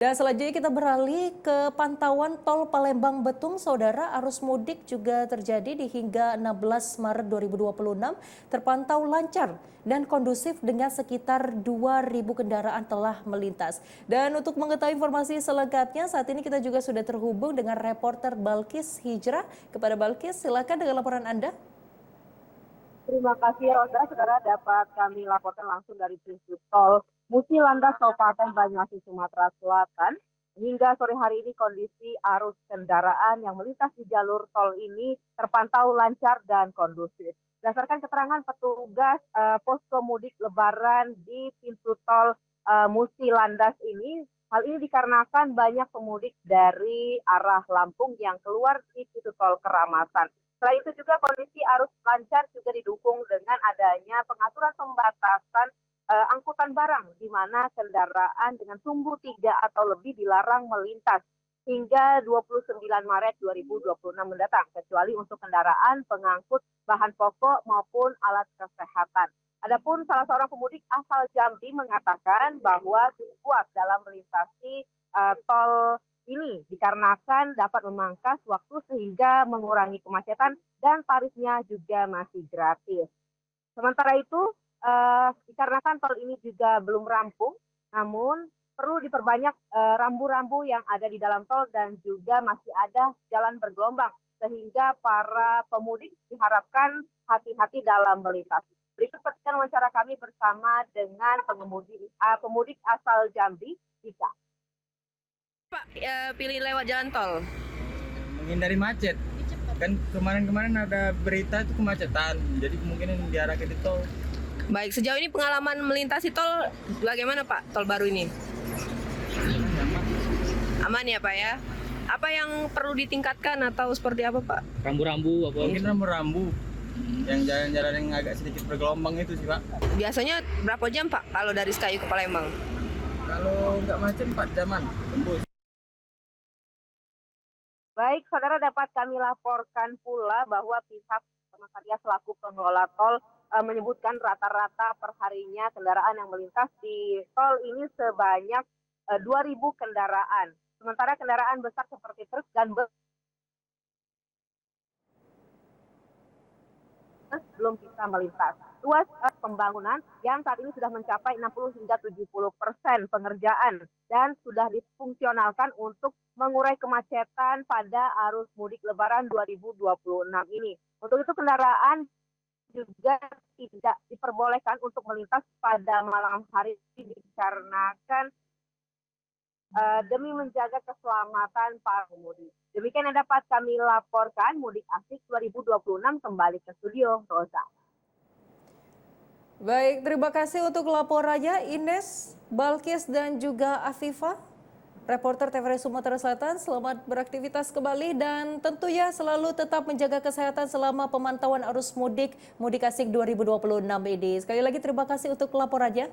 Dan selanjutnya kita beralih ke pantauan tol Palembang Betung, Saudara. Arus mudik juga terjadi di hingga 16 Maret 2026 terpantau lancar dan kondusif dengan sekitar 2.000 kendaraan telah melintas. Dan untuk mengetahui informasi selengkapnya, saat ini kita juga sudah terhubung dengan reporter Balkis Hijrah. Kepada Balkis, silakan dengan laporan Anda. Terima kasih Rosa, saudara dapat kami laporkan langsung dari pintu tol Musi Landas Kabupaten Banyuasin, Sumatera Selatan. Hingga sore hari ini kondisi arus kendaraan yang melintas di jalur tol ini terpantau lancar dan kondusif. Berdasarkan keterangan petugas posko mudik Lebaran di pintu tol Musi Landas ini, hal ini dikarenakan banyak pemudik dari arah Lampung yang keluar di pintu tol Keramatan. Selain itu juga kondisi arus lancar juga didukung dengan adanya pengaturan pembatasan angkutan barang, di mana kendaraan dengan sumbu 3 atau lebih dilarang melintas hingga 29 Maret 2026 mendatang, kecuali untuk kendaraan pengangkut bahan pokok maupun alat kesehatan. Adapun salah seorang pemudik asal Jambi mengatakan bahwa puas dalam melintasi tol ini dikarenakan dapat memangkas waktu sehingga mengurangi kemacetan dan tarifnya juga masih gratis. Sementara itu, dikarenakan tol ini juga belum rampung, namun perlu diperbanyak rambu-rambu yang ada di dalam tol dan juga masih ada jalan bergelombang sehingga para pemudik diharapkan hati-hati dalam melintasi. Berikut petikan wawancara kami bersama dengan pemudik asal Jambi, Dika. Pak, pilih lewat jalan tol? Menghindari macet. Kan kemarin-kemarin ada berita itu kemacetan, jadi kemungkinan diarahkan di tol. Baik, sejauh ini pengalaman melintasi tol bagaimana Pak, tol baru ini? Aman ya Pak ya? Apa yang perlu ditingkatkan atau seperti apa Pak? Rambu-rambu apa? Mungkin rambu-rambu. Yang jalan-jalan yang agak sedikit bergelombang itu sih Pak. Biasanya berapa jam Pak kalau dari Sekayu ke Palembang? Kalau nggak macet 4 jaman tembus. Baik, saudara dapat kami laporkan pula bahwa pihak Satya selaku pengelola tol menyebutkan rata-rata perharinya kendaraan yang melintas di tol ini sebanyak 2.000 kendaraan. Sementara kendaraan besar seperti truk dan bus belum bisa melintas. Luas pembangunan yang saat ini sudah mencapai 60 hingga 70% pengerjaan dan sudah difungsionalkan untuk mengurai kemacetan pada arus mudik Lebaran 2026 ini. Untuk itu kendaraan juga tidak diperbolehkan untuk melintas pada malam hari dikarenakan demi menjaga keselamatan para pemudik. Demikian yang dapat kami laporkan, Mudik Asik 2026 kembali ke studio, Rosa. Baik, terima kasih untuk laporannya Ines, Balkis dan juga Afifa. Reporter TVRI Sumatera Selatan, selamat beraktivitas kembali dan tentunya selalu tetap menjaga kesehatan selama pemantauan arus mudik Asik 2026 ini. Sekali lagi terima kasih untuk laporannya.